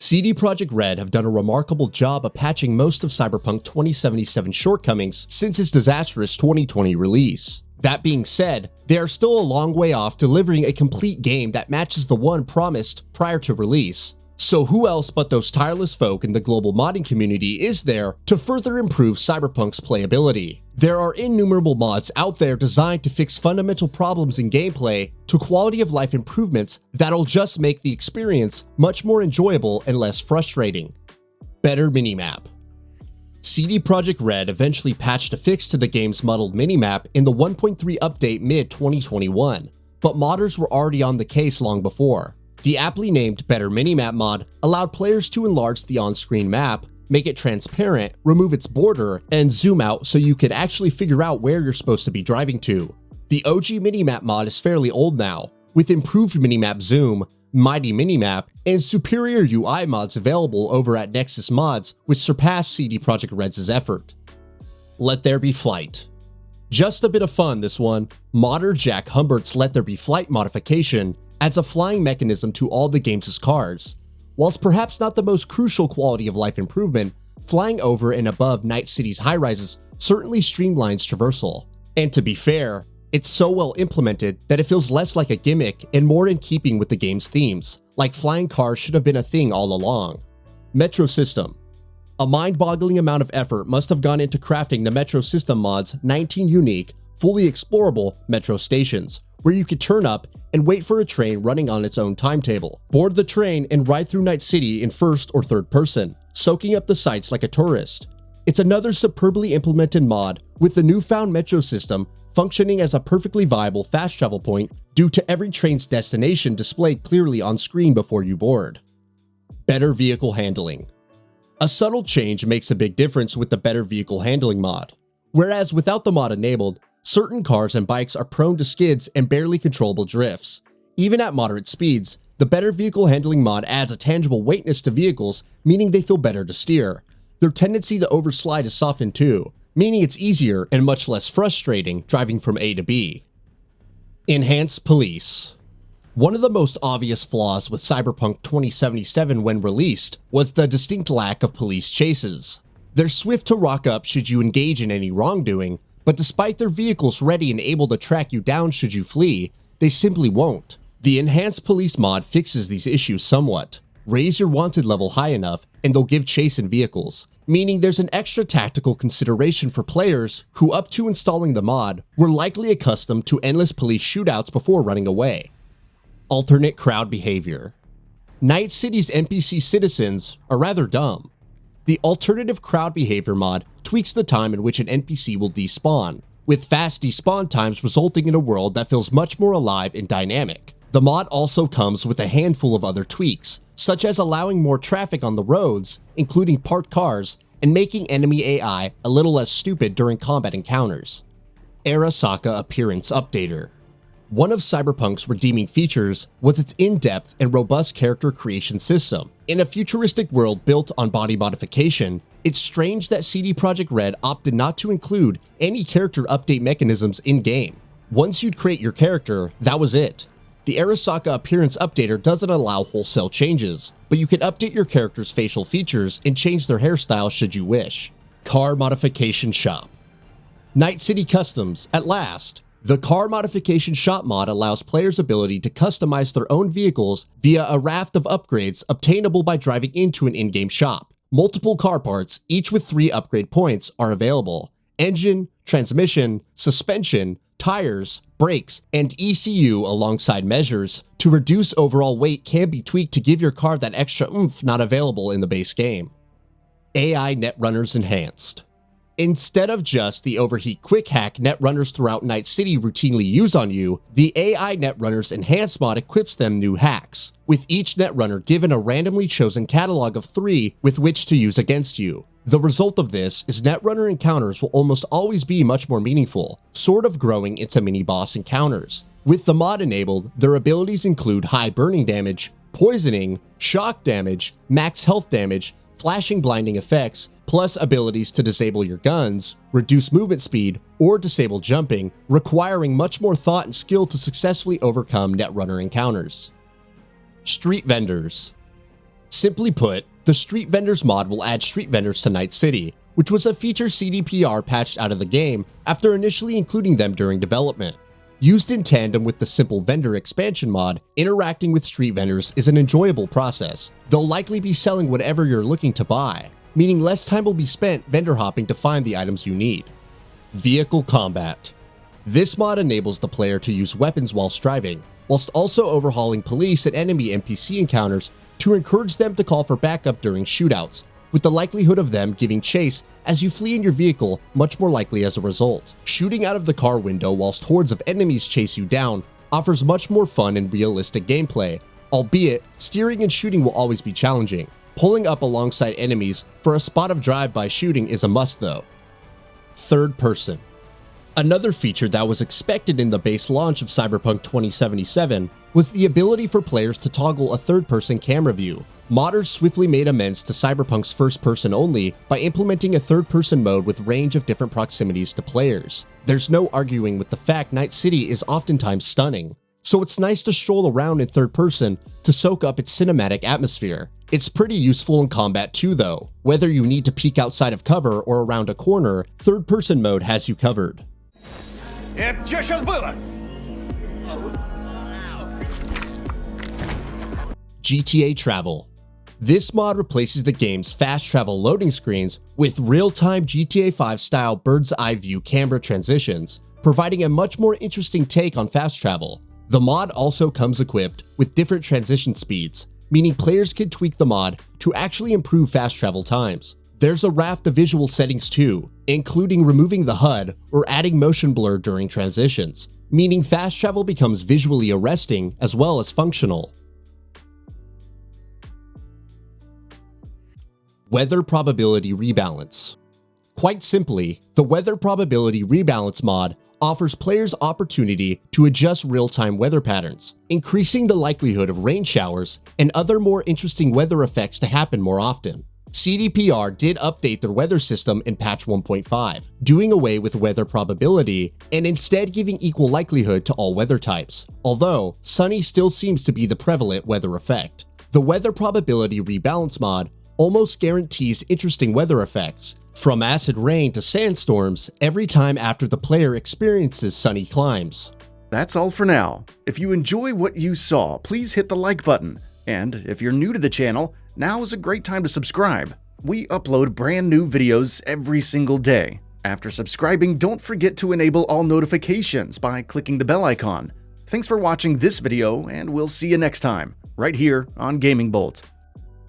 CD Projekt Red have done a remarkable job of patching most of Cyberpunk 2077's shortcomings since its disastrous 2020 release. That being said, they are still a long way off delivering a complete game that matches the one promised prior to release. So who else but those tireless folk in the global modding community is there to further improve Cyberpunk's playability? There are innumerable mods out there designed to fix fundamental problems in gameplay to quality of life improvements that'll just make the experience much more enjoyable and less frustrating. Better minimap. CD Projekt Red eventually patched a fix to the game's muddled minimap in the 1.3 update mid-2021, but modders were already on the case long before. The aptly named Better Minimap mod allowed players to enlarge the on-screen map, make it transparent, remove its border, and zoom out so you could actually figure out where you're supposed to be driving to. The OG Minimap mod is fairly old now, with improved minimap zoom, mighty minimap, and superior UI mods available over at Nexus Mods, which surpassed CD Projekt Red's effort. Let There Be Flight. Just a bit of fun this one. Modder Jack Humbert's Let There Be Flight modification adds a flying mechanism to all the game's cars. Whilst perhaps not the most crucial quality of life improvement, flying over and above Night City's high-rises certainly streamlines traversal. And to be fair, it's so well implemented that it feels less like a gimmick and more in keeping with the game's themes, like flying cars should have been a thing all along. Metro System. A mind-boggling amount of effort must have gone into crafting the Metro System mod's 19 unique, fully explorable Metro stations, where you could turn up and wait for a train running on its own timetable. Board the train and ride through Night City in first or third person, soaking up the sights like a tourist. It's another superbly implemented mod, with the newfound Metro system functioning as a perfectly viable fast travel point due to every train's destination displayed clearly on screen before you board. Better vehicle handling. A subtle change makes a big difference with the Better Vehicle Handling mod. Whereas without the mod enabled, certain cars and bikes are prone to skids and barely controllable drifts. Even at moderate speeds, the Better Vehicle Handling mod adds a tangible weightness to vehicles, meaning they feel better to steer. Their tendency to overslide is softened too, meaning it's easier and much less frustrating driving from A to B. Enhanced Police. One of the most obvious flaws with Cyberpunk 2077 when released was the distinct lack of police chases. They're swift to rock up should you engage in any wrongdoing, but despite their vehicles ready and able to track you down should you flee, they simply won't. The Enhanced Police mod fixes these issues somewhat. Raise your wanted level high enough and they'll give chase in vehicles, meaning there's an extra tactical consideration for players who up to installing the mod were likely accustomed to endless police shootouts before running away. Alternate crowd behavior. Night City's NPC citizens are rather dumb. The alternative crowd behavior mod tweaks the time in which an NPC will despawn, with fast despawn times resulting in a world that feels much more alive and dynamic. The mod also comes with a handful of other tweaks, such as allowing more traffic on the roads, including parked cars, and making enemy AI a little less stupid during combat encounters. ARASAKA Appearance Updater. One of Cyberpunk's redeeming features was its in-depth and robust character creation system. In a futuristic world built on body modification, it's strange that CD Projekt Red opted not to include any character update mechanisms in-game. Once you'd create your character, that was it. The ARASAKA Appearance Updater doesn't allow wholesale changes, but you can update your character's facial features and change their hairstyle should you wish. Car Modification Shop. Night City Customs, at last! The Car Modification Shop mod allows players' ability to customize their own vehicles via a raft of upgrades obtainable by driving into an in-game shop. Multiple car parts, each with 3 upgrade points, are available. Engine, transmission, suspension, tires, brakes, and ECU alongside measures to reduce overall weight can be tweaked to give your car that extra oomph not available in the base game. AI Netrunners Enhanced. Instead of just the overheat quick hack Netrunners throughout Night City routinely use on you, the AI Netrunners Enhanced mod equips them new hacks, with each Netrunner given a randomly chosen catalog of 3 with which to use against you. The result of this is Netrunner encounters will almost always be much more meaningful, sort of growing into mini-boss encounters. With the mod enabled, their abilities include high burning damage, poisoning, shock damage, max health damage, flashing blinding effects, plus abilities to disable your guns, reduce movement speed, or disable jumping, requiring much more thought and skill to successfully overcome Netrunner encounters. Street Vendors. Simply put, the Street Vendors mod will add street vendors to Night City, which was a feature CDPR patched out of the game after initially including them during development. Used in tandem with the simple vendor expansion mod, interacting with street vendors is an enjoyable process. They'll likely be selling whatever you're looking to buy, meaning less time will be spent vendor hopping to find the items you need. Vehicle combat. This mod enables the player to use weapons while driving, whilst also overhauling police and enemy NPC encounters to encourage them to call for backup during shootouts, with the likelihood of them giving chase as you flee in your vehicle much more likely as a result. Shooting out of the car window whilst hordes of enemies chase you down offers much more fun and realistic gameplay, albeit steering and shooting will always be challenging. Pulling up alongside enemies for a spot of drive-by shooting is a must though. Third person. Another feature that was expected in the base launch of Cyberpunk 2077 was the ability for players to toggle a third-person camera view. Modders swiftly made amends to Cyberpunk's first-person only by implementing a third-person mode with range of different proximities to players. There's no arguing with the fact Night City is oftentimes stunning, so it's nice to stroll around in third person to soak up its cinematic atmosphere. It's pretty useful in combat too though. Whether you need to peek outside of cover or around a corner, third-person mode has you covered. Это что сейчас было? GTA Travel. This mod replaces the game's fast travel loading screens with real-time GTA 5 style bird's eye view camera transitions, providing a much more interesting take on fast travel. The mod also comes equipped with different transition speeds, meaning players can tweak the mod to actually improve fast travel times. There's a raft of visual settings too, including removing the HUD or adding motion blur during transitions, meaning fast travel becomes visually arresting as well as functional. Weather Probability Rebalance. Quite simply, the Weather Probability Rebalance mod offers players opportunity to adjust real-time weather patterns, increasing the likelihood of rain showers and other more interesting weather effects to happen more often. CDPR did update their weather system in patch 1.5, doing away with weather probability and instead giving equal likelihood to all weather types, although sunny still seems to be the prevalent weather effect. The Weather Probability Rebalance mod almost guarantees interesting weather effects, from acid rain to sandstorms, every time after the player experiences sunny climbs. That's all for now. If you enjoy what you saw, please hit the like button. And if you're new to the channel, now is a great time to subscribe. We upload brand new videos every single day. After subscribing, don't forget to enable all notifications by clicking the bell icon. Thanks for watching this video, and we'll see you next time, right here on Gaming Bolt.